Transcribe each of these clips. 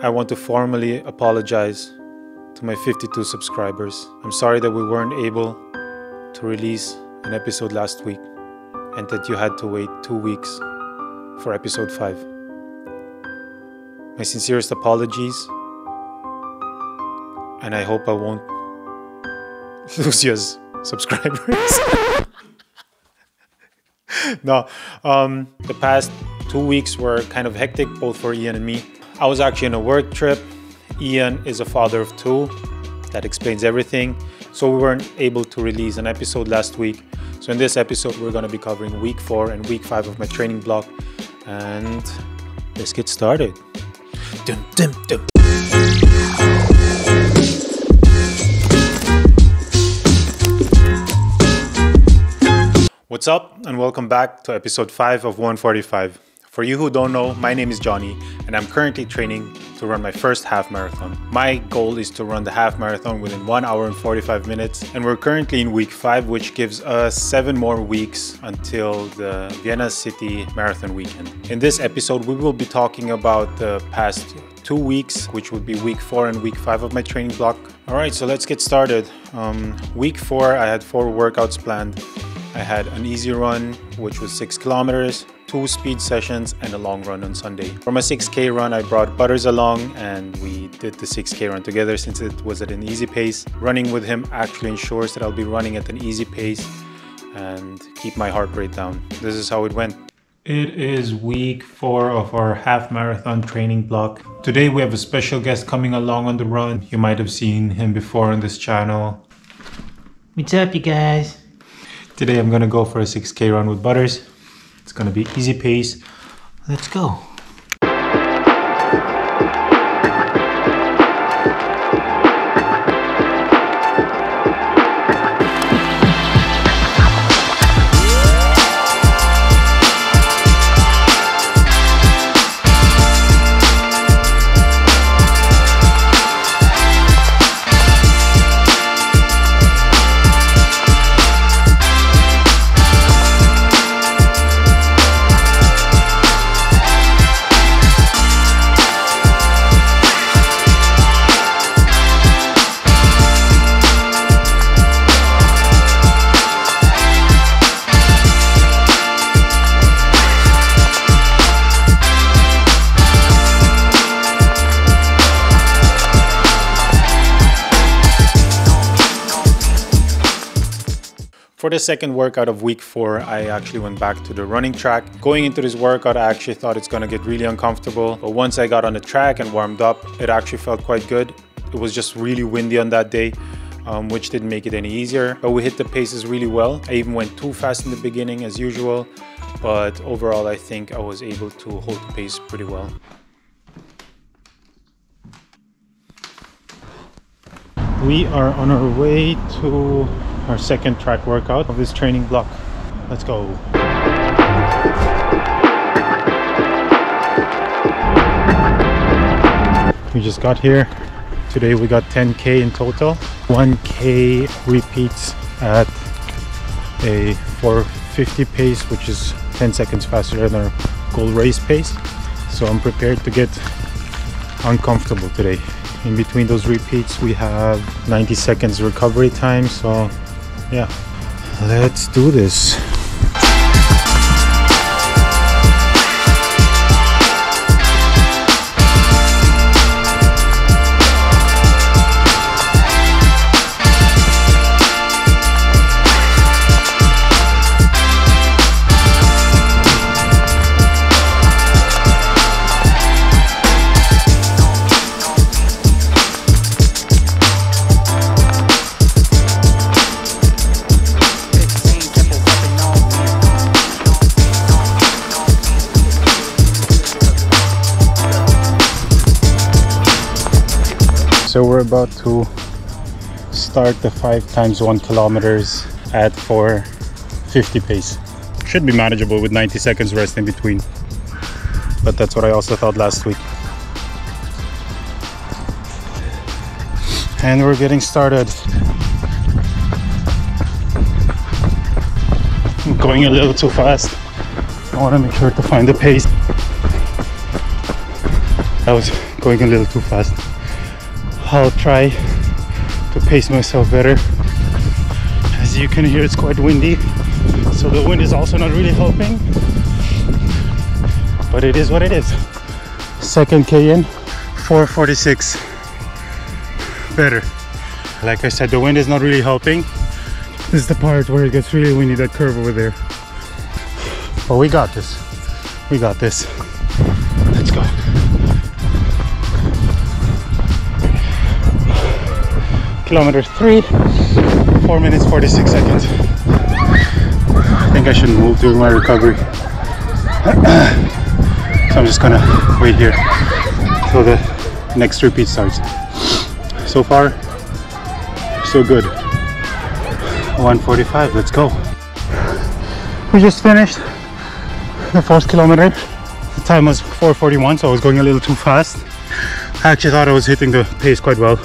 I want to formally apologize to my 52 subscribers. I'm sorry that we weren't able to release an episode last week and that you had to wait 2 weeks for episode 5. My sincerest apologies, and I hope I won't lose you as subscribers. No, the past 2 weeks were kind of hectic, both for Ian and me. I was actually on a work trip. Ian is a father of 2. That explains everything. So we weren't able to release an episode last week. So in this episode, we're going to be covering week 4 and week 5 of my training block. And let's get started. Dum, dum, dum. What's up, and welcome back to episode 5 of ONE45. For you who don't know, my name is Johny, and I'm currently training to run my first half marathon. My goal is to run the half marathon within 1 hour and 45 minutes, and we're currently in week 5, which gives us 7 more weeks until the Vienna City Marathon weekend. In this episode, we will be talking about the past 2 weeks, which would be week 4 and week 5 of my training block. Alright, so let's get started. Week 4, I had 4 workouts planned. I had an easy run, which was 6 kilometers, 2 speed sessions, and a long run on Sunday. For my 6K run, I brought Butters along, and we did the 6K run together since it was at an easy pace. Running with him actually ensures that I'll be running at an easy pace and keep my heart rate down. This is how it went. It is week 4 of our half marathon training block. Today we have a special guest coming along on the run. You might have seen him before on this channel. What's up, you guys? Today I'm gonna go for a 6K run with Butters. It's gonna be easy pace. Let's go. For the second workout of week 4, I actually went back to the running track. Going into this workout, I actually thought it's gonna get really uncomfortable. But once I got on the track and warmed up, it actually felt quite good. It was just really windy on that day, which didn't make it any easier. But we hit the paces really well. I even went too fast in the beginning as usual. But overall, I think I was able to hold the pace pretty well. We are on our way to our second track workout of this training block. Let's go. We just got here. Today we got 10K in total. 1K repeats at a 4:50 pace, which is 10 seconds faster than our goal race pace. So I'm prepared to get uncomfortable today. In between those repeats, we have 90 seconds recovery time. So yeah, let's do this. So we're about to start the 5 times 1 kilometers at 4:50 pace. Should be manageable with 90 seconds rest in between. But that's what I also thought last week. And we're getting started. I'm going a little too fast. I want to make sure to find the pace. That was going a little too fast. I'll try to pace myself better. As you can hear, it's quite windy, so the wind is also not really helping, but it is what it is. Second K in, 4:46. Better. Like I said, the wind is not really helping. This is the part where it gets really windy, that curve over there. But we got this. We got this. Let's go. Kilometer 3, 4 minutes 46 seconds. I think I should move during my recovery. So I'm just gonna wait here till the next repeat starts. So far, so good. 1:45, let's go. We just finished the 4th kilometer. The time was 4:41, so I was going a little too fast. I actually thought I was hitting the pace quite well.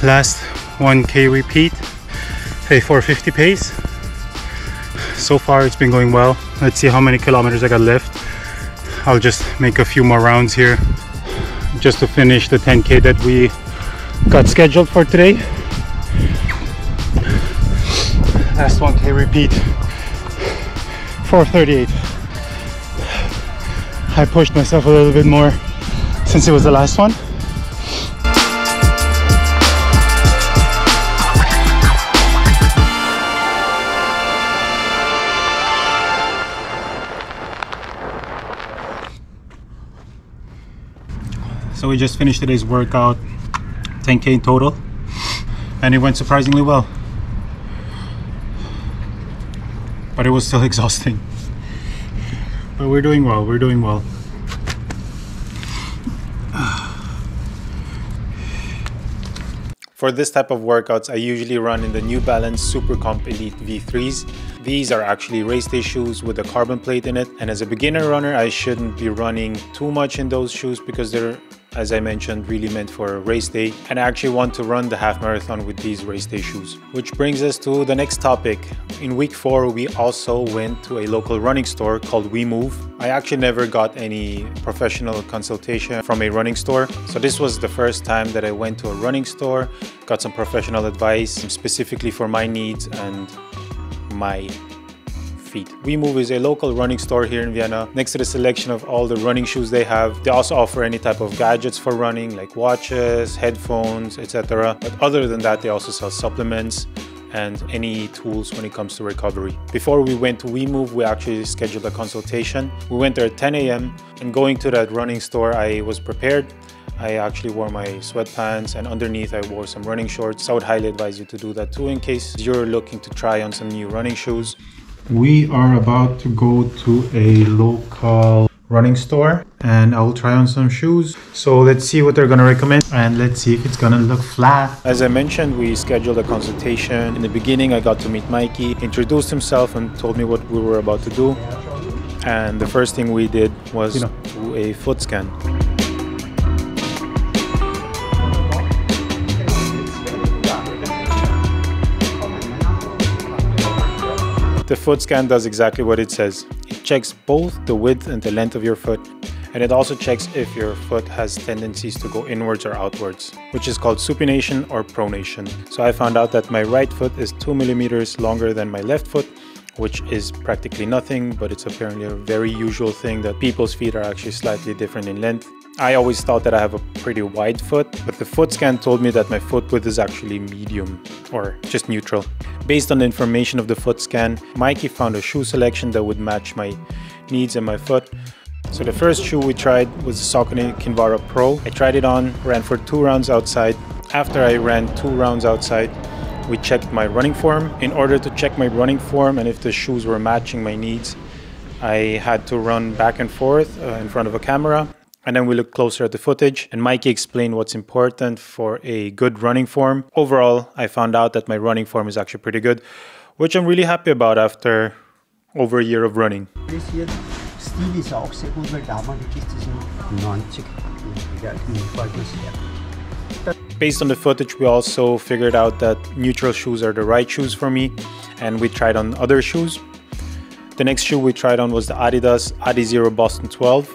Last 1K repeat, a 4:50 pace. So far it's been going well. Let's see how many kilometers I got left. I'll just make a few more rounds here just to finish the 10K that we got scheduled for today. Last 1K repeat, 4:38. I pushed myself a little bit more since it was the last one. So we just finished today's workout, 10K in total, and it went surprisingly well. But it was still exhausting. But we're doing well, we're doing well. For this type of workouts, I usually run in the New Balance Super Comp Elite V3s. These are actually race day shoes with a carbon plate in it. And as a beginner runner, I shouldn't be running too much in those shoes because they're, as I mentioned, really meant for a race day. And I actually want to run the half marathon with these race day shoes. Which brings us to the next topic. In week 4, we also went to a local running store called WEMOVE. I actually never got any professional consultation from a running store. So this was the first time that I went to a running store, got some professional advice specifically for my needs and my feet. WEMOVE is a local running store here in Vienna. Next to the selection of all the running shoes they have, they also offer any type of gadgets for running like watches, headphones, etc. But other than that, they also sell supplements and any tools when it comes to recovery. Before we went to WEMOVE, we actually scheduled a consultation. We went there at 10 a.m. and going to that running store, I was prepared. I actually wore my sweatpants and underneath I wore some running shorts. I would highly advise you to do that too in case you're looking to try on some new running shoes. We are about to go to a local running store and I will try on some shoes. So let's see what they're gonna recommend and let's see if it's gonna look flat. As I mentioned, we scheduled a consultation. In the beginning, I got to meet Mikey, introduced himself and told me what we were about to do. And the first thing we did was do a foot scan. The foot scan does exactly what it says. It checks both the width and the length of your foot, and it also checks if your foot has tendencies to go inwards or outwards, which is called supination or pronation. So I found out that my right foot is 2 millimeters longer than my left foot, which is practically nothing, but it's apparently a very usual thing that people's feet are actually slightly different in length. I always thought that I have a pretty wide foot, but the foot scan told me that my foot width is actually medium or just neutral. Based on the information of the foot scan, Mikey found a shoe selection that would match my needs and my foot. So the first shoe we tried was the Saucony Kinvara Pro. I tried it on, ran for 2 rounds outside. After I ran 2 rounds outside, we checked my running form. In order to check my running form and if the shoes were matching my needs, I had to run back and forth in front of a camera. And then we looked closer at the footage and Mikey explained what's important for a good running form. Overall, I found out that my running form is actually pretty good, which I'm really happy about after over a year of running. Stil ist auch sehr gut, weil da man wirklich diesen 90 gefällt mir sehr. Based on the footage, we also figured out that neutral shoes are the right shoes for me, and we tried on other shoes. The next shoe we tried on was the Adidas Adizero Boston 12.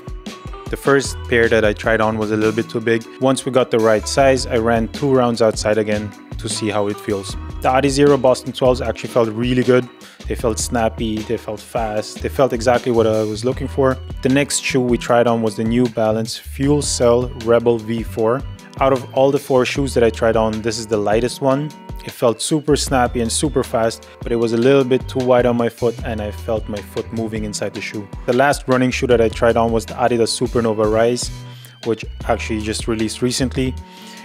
The first pair that I tried on was a little bit too big. Once we got the right size, I ran 2 rounds outside again to see how it feels. The Adizero Boston 12s actually felt really good. They felt snappy, they felt fast, they felt exactly what I was looking for. The next shoe we tried on was the New Balance Fuel Cell Rebel V4. Out of all the 4 shoes that I tried on, this is the lightest one. It felt super snappy and super fast, but it was a little bit too wide on my foot and I felt my foot moving inside the shoe. The last running shoe that I tried on was the Adidas Supernova Rise, which actually just released recently.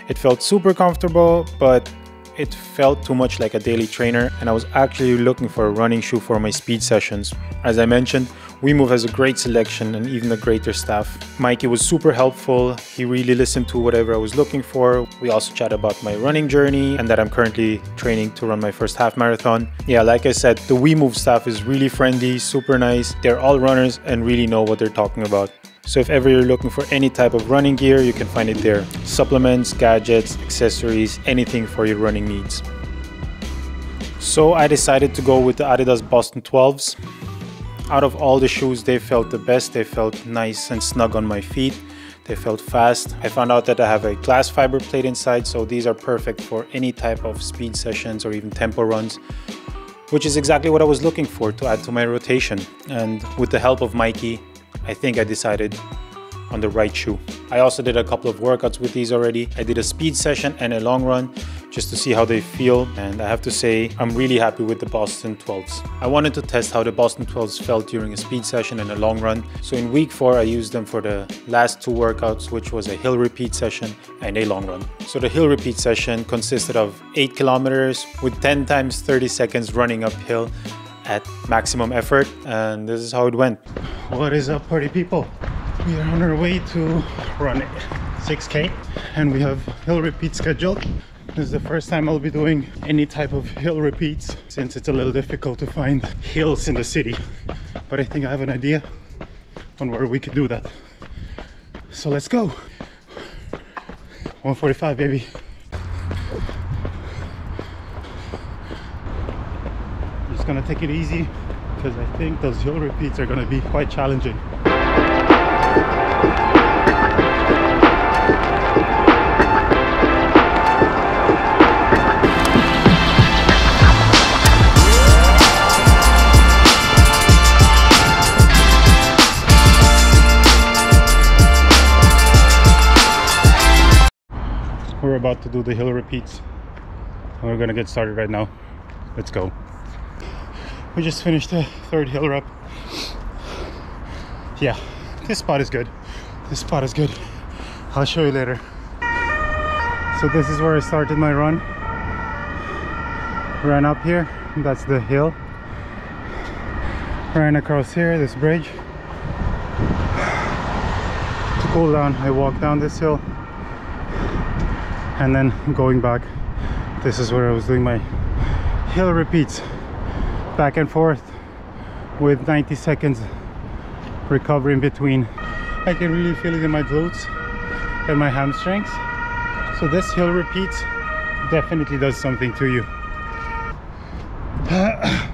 It felt super comfortable, but it felt too much like a daily trainer, and I was actually looking for a running shoe for my speed sessions. As I mentioned, WeMove has a great selection and even a greater staff. Mikey was super helpful. He really listened to whatever I was looking for. We also chat about my running journey and that I'm currently training to run my first half marathon. Yeah, like I said, the WeMove staff is really friendly, super nice. They're all runners and really know what they're talking about. So if ever you're looking for any type of running gear, you can find it there. Supplements, gadgets, accessories, anything for your running needs. So I decided to go with the Adidas Boston 12s. Out of all the shoes, they felt the best. They felt nice and snug on my feet. They felt fast. I found out that I have a glass fiber plate inside, so these are perfect for any type of speed sessions or even tempo runs, which is exactly what I was looking for to add to my rotation. And with the help of Mikey, I think I decided on the right shoe. I also did a couple of workouts with these already. I did a speed session and a long run just to see how they feel, and I have to say I'm really happy with the Boston 12s. I wanted to test how the Boston 12s felt during a speed session and a long run. So in week 4 I used them for the last 2 workouts, which was a hill repeat session and a long run. So the hill repeat session consisted of 8 kilometers with 10 times 30 seconds running uphill at maximum effort, and this is how it went. What is up, party people? We are on our way to run 6K and we have hill repeat scheduled. This is the first time I'll be doing any type of hill repeats since it's a little difficult to find hills in the city, but I think I have an idea on where we could do that. So let's go. 145, baby. Gonna take it easy because I think those hill repeats are gonna be quite challenging. We're about to do the hill repeats and we're gonna get started right now. Let's go. We just finished the 3rd hill rep. Yeah, this spot is good. This spot is good. I'll show you later. So this is where I started my run. Ran up here, that's the hill. Ran across here, this bridge. To cool down, I walked down this hill. And then going back, this is where I was doing my hill repeats. Back and forth with 90 seconds recovery in between. I can really feel it in my glutes and my hamstrings. So this hill repeats definitely does something to you.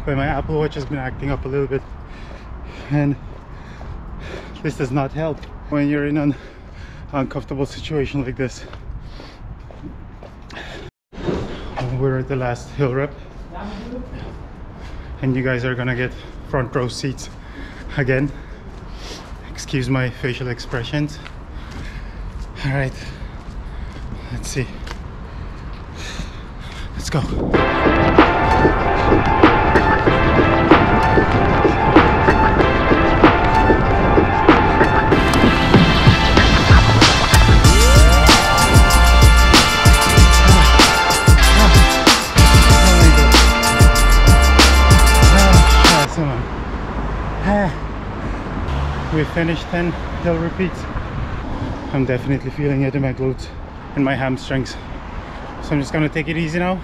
But my Apple Watch has been acting up a little bit, and this does not help when you're in an uncomfortable situation like this. We're at the last hill rep, and you guys are gonna get front row seats again. Excuse my facial expressions. All right, let's see. Let's go. We finished 10 hill repeats. I'm definitely feeling it in my glutes and my hamstrings. So I'm just gonna take it easy now.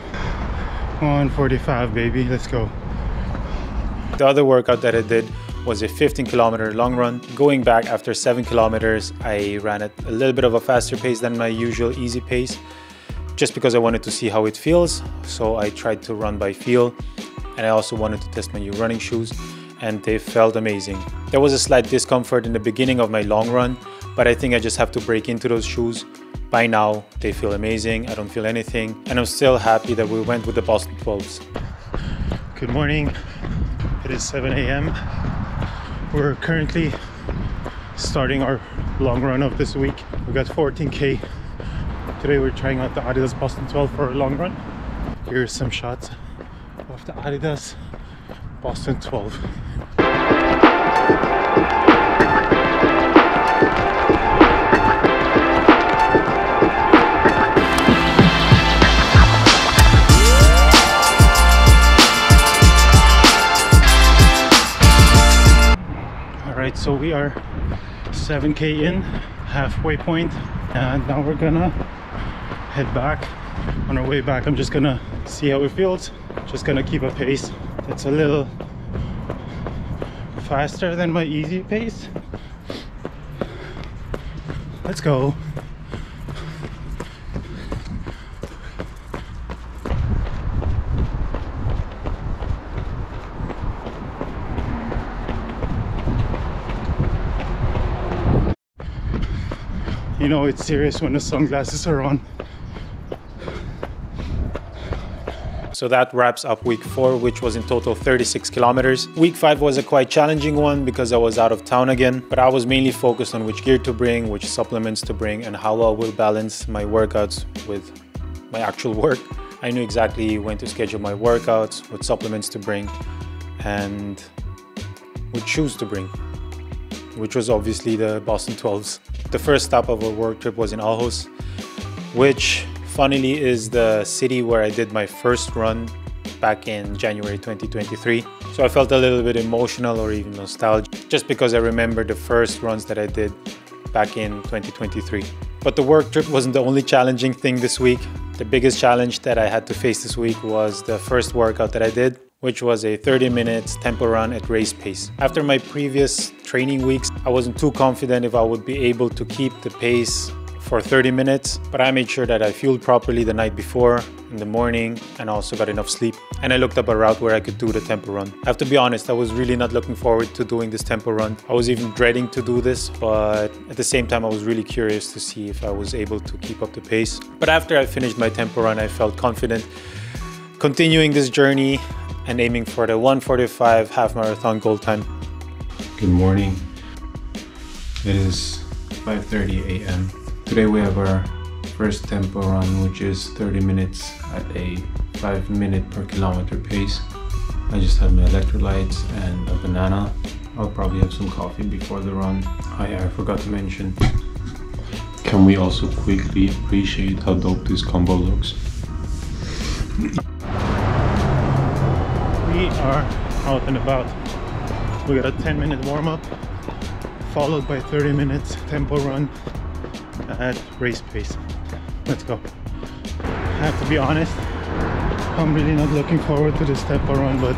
145, baby, let's go. The other workout that I did was a 15-kilometer long run. Going back after 7 kilometers, I ran at a little bit of a faster pace than my usual easy pace, just because I wanted to see how it feels. So I tried to run by feel, and I also wanted to test my new running shoes, and they felt amazing. There was a slight discomfort in the beginning of my long run, but I think I just have to break into those shoes. By now, they feel amazing. I don't feel anything. And I'm still happy that we went with the Boston 12s. Good morning. It is 7 a.m. We're currently starting our long run of this week. We got 14K. Today we're trying out the Adidas Boston 12 for a long run. Here's some shots of the Adidas Boston 12. Alright, so we are 7K in, halfway point, and now we're gonna head back. On our way back, I'm just gonna see how it feels. Just gonna keep a pace that's a little faster than my easy pace. Let's go. You know it's serious when the sunglasses are on. So that wraps up week 4, which was in total 36 kilometers. Week 5 was a quite challenging one because I was out of town again, but I was mainly focused on which gear to bring, which supplements to bring, and how I will balance my workouts with my actual work. I knew exactly when to schedule my workouts, what supplements to bring, and what shoes to bring, which was obviously the Boston 12s. The first stop of our work trip was in Aarhus, which funnily is the city where I did my first run back in January 2023. So I felt a little bit emotional or even nostalgic just because I remember the first runs that I did back in 2023. But the work trip wasn't the only challenging thing this week. The biggest challenge that I had to face this week was the first workout that I did, which was a 30 minutes tempo run at race pace. After my previous training weeks, I wasn't too confident if I would be able to keep the pace for 30 minutes, but I made sure that I fueled properly the night before, in the morning, and also got enough sleep. And I looked up a route where I could do the tempo run. I have to be honest, I was really not looking forward to doing this tempo run. I was even dreading to do this, but at the same time I was really curious to see if I was able to keep up the pace. But after I finished my tempo run, I felt confident continuing this journey and aiming for the 1:45 half marathon goal time. Good morning. It is 5:30 a.m. Today we have our first tempo run, which is 30 minutes at a 5 minute per kilometer pace. I just had my electrolytes and a banana. I'll probably have some coffee before the run. Oh yeah, I forgot to mention. Can we also quickly appreciate how dope this combo looks? We are out and about. We got a 10-minute warm-up followed by 30 minutes tempo run at race pace. Let's go. I have to be honest, I'm really not looking forward to this tempo run, but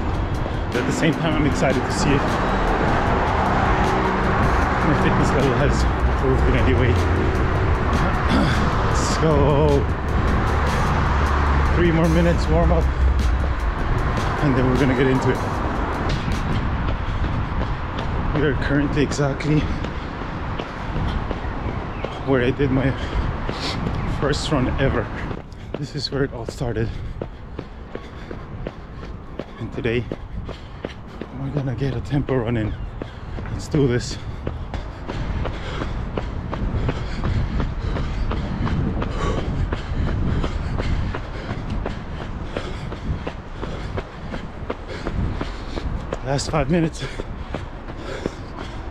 at the same time I'm excited to see it. My fitness level has improved in any way. So 3 more minutes warm up and then we're gonna get into it. We are currently exactly where I did my first run ever. This is where it all started. And today we're gonna get a tempo run in. Let's do this. Last 5 minutes.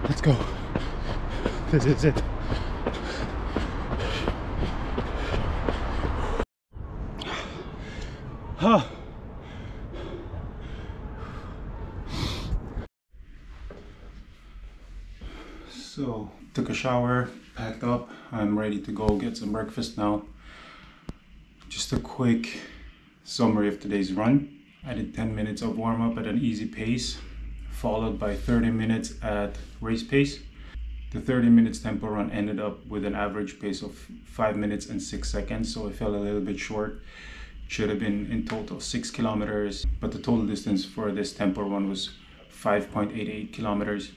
Let's go. This is it. Huh. So, took a shower, packed up. I'm ready to go get some breakfast now. Just a quick summary of today's run. I did 10 minutes of warm-up at an easy pace, followed by 30 minutes at race pace. The 30 minutes tempo run ended up with an average pace of 5 minutes and 6 seconds, so I fell a little bit short. Should have been in total 6 kilometers, but the total distance for this tempo run was 5.88 kilometers.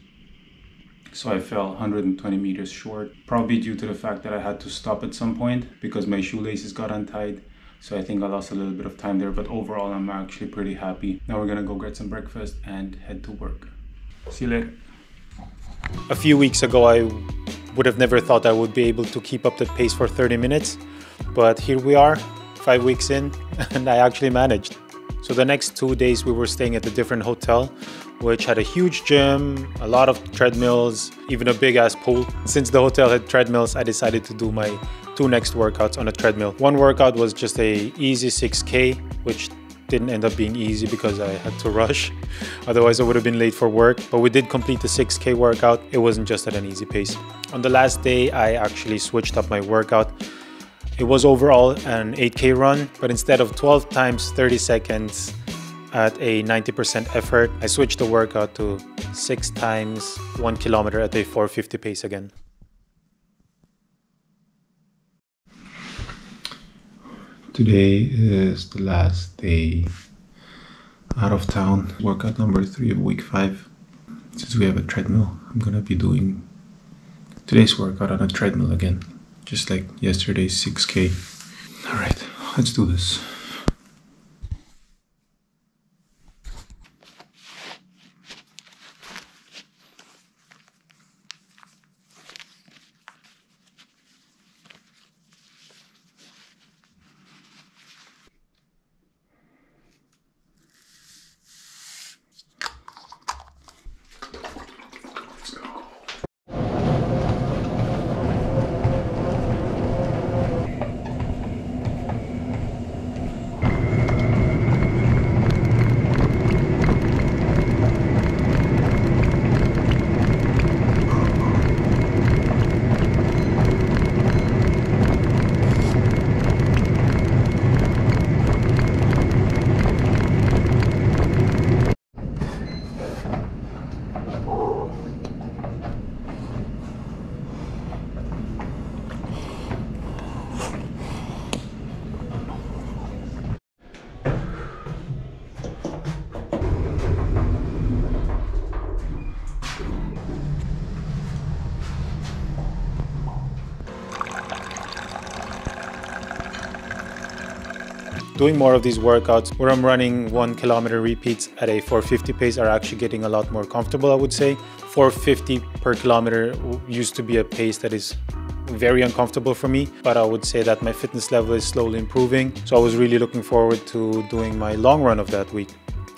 So I fell 120 meters short, probably due to the fact that I had to stop at some point because my shoelaces got untied. So I think I lost a little bit of time there, but overall I'm actually pretty happy. Now we're gonna go get some breakfast and head to work. See you later. A few weeks ago, I would have never thought I would be able to keep up that pace for 30 minutes, but here we are, 5 weeks in, and I actually managed. So the next 2 days we were staying at a different hotel, which had a huge gym, a lot of treadmills, even a big ass pool. Since the hotel had treadmills, I decided to do my 2 next workouts on a treadmill. One workout was just a easy 6K, which didn't end up being easy because I had to rush. Otherwise I would have been late for work, but we did complete the 6K workout. It wasn't just at an easy pace. On the last day, I actually switched up my workout. It was overall an 8K run, but instead of 12 times 30 seconds at a 90% effort, I switched the workout to 6 times 1 kilometer at a 450 pace again. Today is the last day out of town. Workout number 3 of week 5. Since we have a treadmill, I'm gonna be doing today's workout on a treadmill again, just like yesterday's 6K. All right, let's do this. Doing more of these workouts where I'm running 1 kilometer repeats at a 450 pace are actually getting a lot more comfortable, I would say. 450 per kilometer used to be a pace that is very uncomfortable for me, but I would say that my fitness level is slowly improving. So I was really looking forward to doing my long run of that week,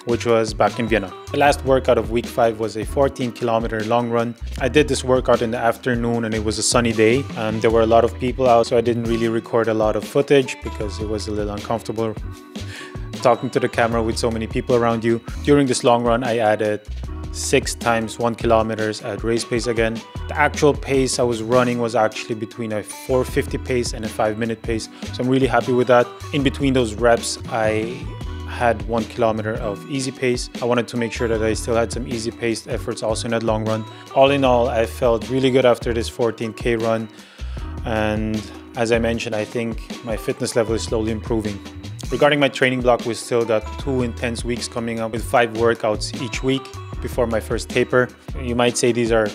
which was back in Vienna. The last workout of week 5 was a 14 kilometer long run. I did this workout in the afternoon and it was a sunny day and there were a lot of people out, so I didn't really record a lot of footage because it was a little uncomfortable talking to the camera with so many people around you. During this long run, I added 6 times 1 kilometers at race pace again. The actual pace I was running was actually between a 450 pace and a 5-minute pace, so I'm really happy with that. In between those reps, I had 1 kilometer of easy pace. I wanted to make sure that I still had some easy paced efforts also in that long run. All in all, I felt really good after this 14K run, and as I mentioned, I think my fitness level is slowly improving. Regarding my training block, we still got 2 intense weeks coming up with 5 workouts each week before my first taper. You might say these are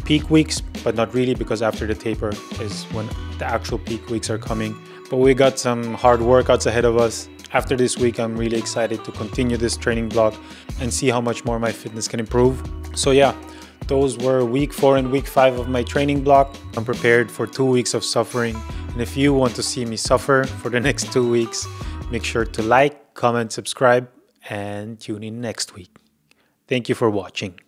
peak weeks, but not really, because after the taper is when the actual peak weeks are coming. But we got some hard workouts ahead of us. After this week, I'm really excited to continue this training block and see how much more my fitness can improve. So yeah, those were week 4 and week 5 of my training block. I'm prepared for 2 weeks of suffering. And if you want to see me suffer for the next 2 weeks, make sure to like, comment, subscribe, and tune in next week. Thank you for watching.